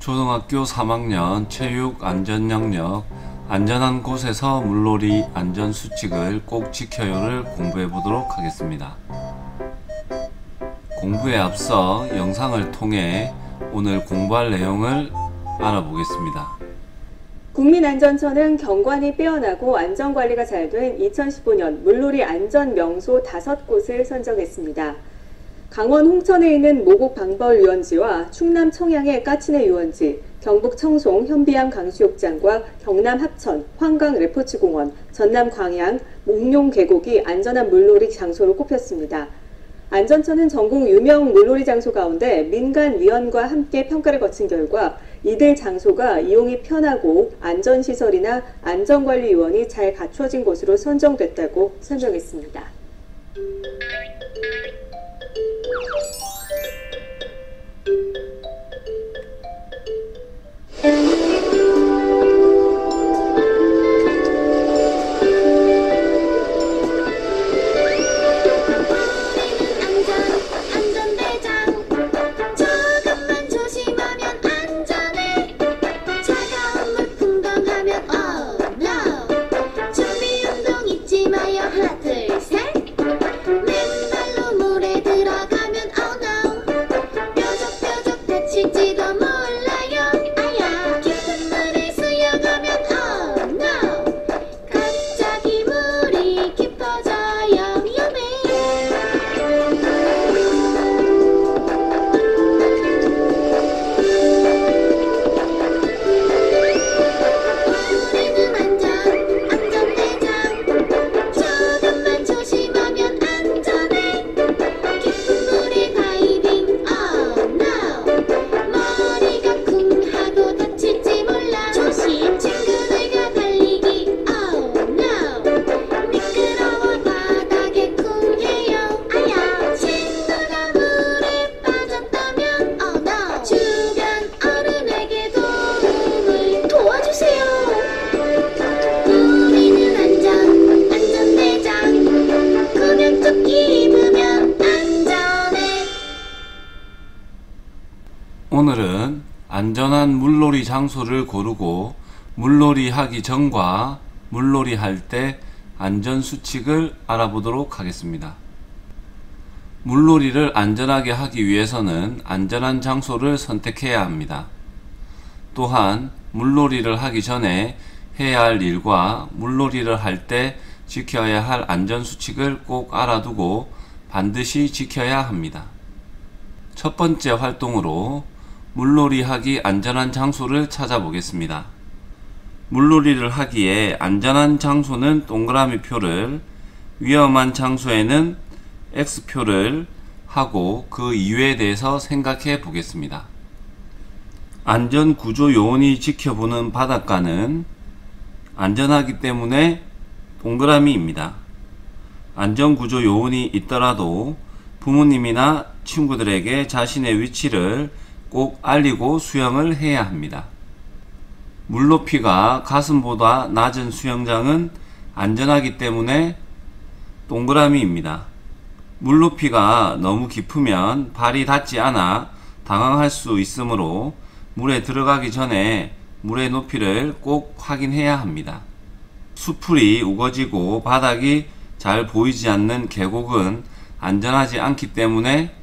초등학교 3학년 체육 안전 영역 안전한 곳에서 물놀이 안전 수칙을 꼭 지켜요를 공부해 보도록 하겠습니다. 공부에 앞서 영상을 통해 오늘 공부할 내용을 알아보겠습니다. 국민안전처는 경관이 빼어나고 안전관리가 잘 된 2015년 물놀이 안전명소 5곳을 선정했습니다. 강원 홍천에 있는 모곡 방벌유원지와 충남 청양의 까치내 유원지, 경북 청송 현비암 강수욕장과 경남 합천 황강 레포츠공원, 전남 광양 몽룡 계곡이 안전한 물놀이 장소로 꼽혔습니다. 안전처는 전국 유명 물놀이 장소 가운데 민간위원과 함께 평가를 거친 결과 이들 장소가 이용이 편하고 안전시설이나 안전관리 요원이 잘 갖춰진 곳으로 선정됐다고 설명했습니다. 오늘은 안전한 물놀이 장소를 고르고 물놀이 하기 전과 물놀이 할 때 안전수칙을 알아보도록 하겠습니다. 물놀이를 안전하게 하기 위해서는 안전한 장소를 선택해야 합니다. 또한 물놀이를 하기 전에 해야 할 일과 물놀이를 할 때 지켜야 할 안전수칙을 꼭 알아두고 반드시 지켜야 합니다. 첫 번째 활동으로 물놀이 하기 안전한 장소를 찾아보겠습니다. 물놀이를 하기에 안전한 장소는 동그라미 표를, 위험한 장소에는 X표를 하고 그 이유에 대해서 생각해 보겠습니다. 안전구조요원이 지켜보는 바닷가는 안전하기 때문에 동그라미입니다. 안전구조요원이 있더라도 부모님이나 친구들에게 자신의 위치를 꼭 알리고 수영을 해야 합니다. 물높이가 가슴보다 낮은 수영장은 안전하기 때문에 동그라미입니다. 물높이가 너무 깊으면 발이 닿지 않아 당황할 수 있으므로 물에 들어가기 전에 물의 높이를 꼭 확인해야 합니다. 수풀이 우거지고 바닥이 잘 보이지 않는 계곡은 안전하지 않기 때문에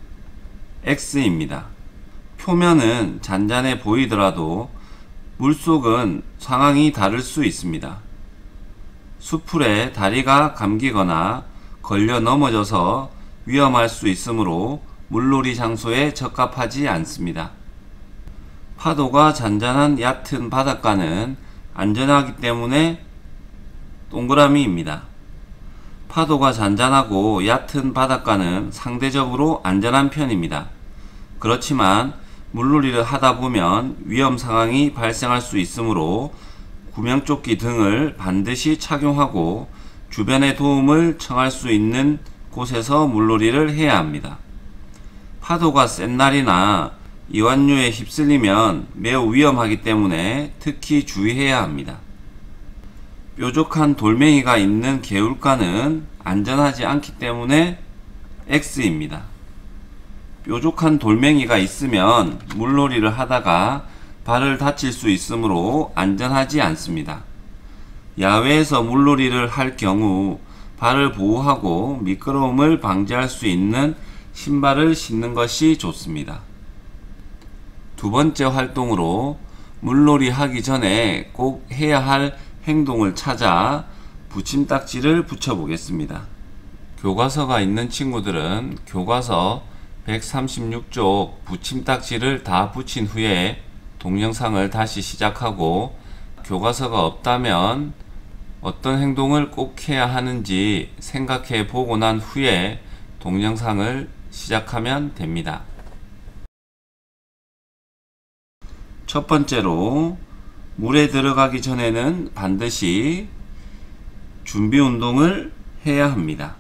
X입니다. 표면은 잔잔해 보이더라도 물속은 상황이 다를 수 있습니다. 수풀에 다리가 감기거나 걸려 넘어져서 위험할 수 있으므로 물놀이 장소에 적합하지 않습니다. 파도가 잔잔한 얕은 바닷가는 안전하기 때문에 동그라미입니다. 파도가 잔잔하고 얕은 바닷가는 상대적으로 안전한 편입니다. 그렇지만 물놀이를 하다 보면 위험 상황이 발생할 수 있으므로 구명조끼 등을 반드시 착용하고 주변의 도움을 청할 수 있는 곳에서 물놀이를 해야 합니다. 파도가 센 날이나 이완류에 휩쓸리면 매우 위험하기 때문에 특히 주의해야 합니다. 뾰족한 돌멩이가 있는 개울가는 안전하지 않기 때문에 X입니다. 뾰족한 돌멩이가 있으면 물놀이를 하다가 발을 다칠 수 있으므로 안전하지 않습니다. 야외에서 물놀이를 할 경우 발을 보호하고 미끄러움을 방지할 수 있는 신발을 신는 것이 좋습니다. 두 번째 활동으로 물놀이 하기 전에 꼭 해야 할 행동을 찾아 붙임딱지를 붙여보겠습니다. 교과서가 있는 친구들은 교과서 136쪽 붙임딱지를 다 붙인 후에 동영상을 다시 시작하고, 교과서가 없다면 어떤 행동을 꼭 해야 하는지 생각해 보고 난 후에 동영상을 시작하면 됩니다. 첫 번째로 물에 들어가기 전에는 반드시 준비 운동을 해야 합니다.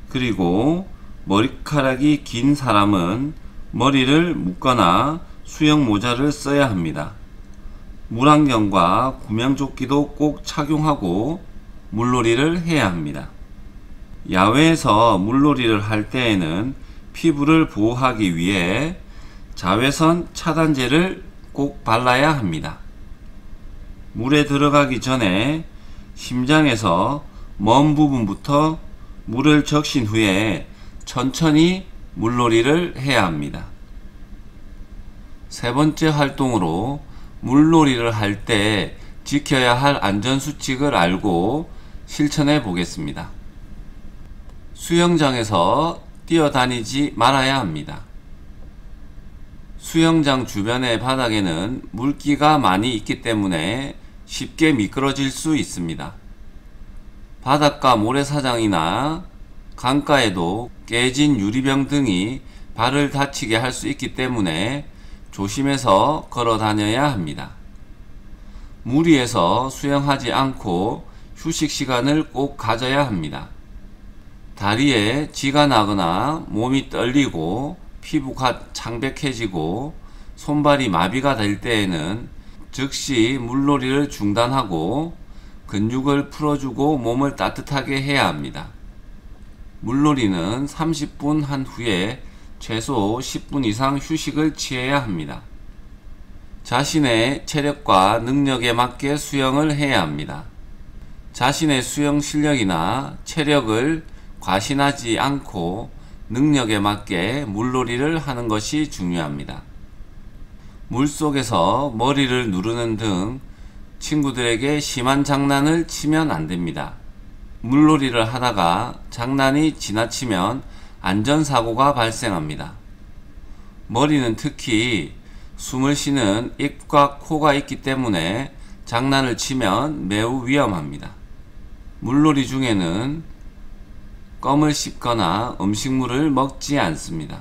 그리고 머리카락이 긴 사람은 머리를 묶거나 수영 모자를 써야 합니다. 물안경과 구명조끼도 꼭 착용하고 물놀이를 해야 합니다. 야외에서 물놀이를 할 때에는 피부를 보호하기 위해 자외선 차단제를 꼭 발라야 합니다. 물에 들어가기 전에 심장에서 먼 부분부터 물을 적신 후에 천천히 물놀이를 해야 합니다. 세 번째 활동으로 물놀이를 할 때 지켜야 할 안전수칙을 알고 실천해 보겠습니다. 수영장에서 뛰어다니지 말아야 합니다. 수영장 주변의 바닥에는 물기가 많이 있기 때문에 쉽게 미끄러질 수 있습니다. 바닷가 모래사장이나 강가에도 깨진 유리병 등이 발을 다치게 할 수 있기 때문에 조심해서 걸어 다녀야 합니다. 물 위에서 수영하지 않고 휴식 시간을 꼭 가져야 합니다. 다리에 쥐가 나거나 몸이 떨리고 피부가 창백해지고 손발이 마비가 될 때에는 즉시 물놀이를 중단하고 근육을 풀어주고 몸을 따뜻하게 해야 합니다. 물놀이는 30분 한 후에 최소 10분 이상 휴식을 취해야 합니다. 자신의 체력과 능력에 맞게 수영을 해야 합니다. 자신의 수영 실력이나 체력을 과신하지 않고 능력에 맞게 물놀이를 하는 것이 중요합니다. 물속에서 머리를 누르는 등 친구들에게 심한 장난을 치면 안 됩니다. 물놀이를 하다가 장난이 지나치면 안전사고가 발생합니다. 머리는 특히 숨을 쉬는 입과 코가 있기 때문에 장난을 치면 매우 위험합니다. 물놀이 중에는 껌을 씹거나 음식물을 먹지 않습니다.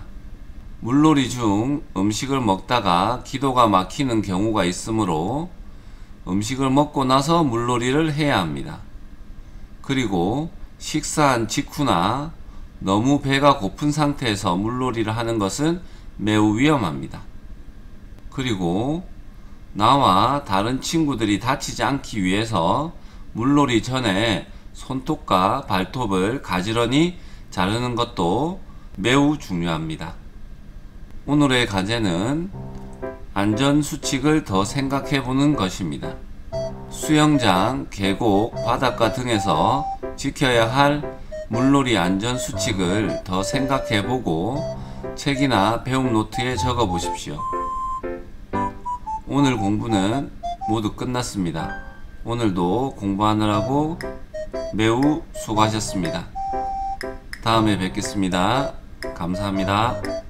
물놀이 중 음식을 먹다가 기도가 막히는 경우가 있으므로 음식을 먹고 나서 물놀이를 해야 합니다. 그리고 식사한 직후나 너무 배가 고픈 상태에서 물놀이를 하는 것은 매우 위험합니다. 그리고 나와 다른 친구들이 다치지 않기 위해서 물놀이 전에 손톱과 발톱을 가지런히 자르는 것도 매우 중요합니다. 오늘의 과제는 안전수칙을 더 생각해 보는 것입니다. 수영장, 계곡, 바닷가 등에서 지켜야 할 물놀이 안전수칙을 더 생각해 보고 책이나 배움 노트에 적어 보십시오. 오늘 공부는 모두 끝났습니다. 오늘도 공부하느라고 매우 수고하셨습니다. 다음에 뵙겠습니다. 감사합니다.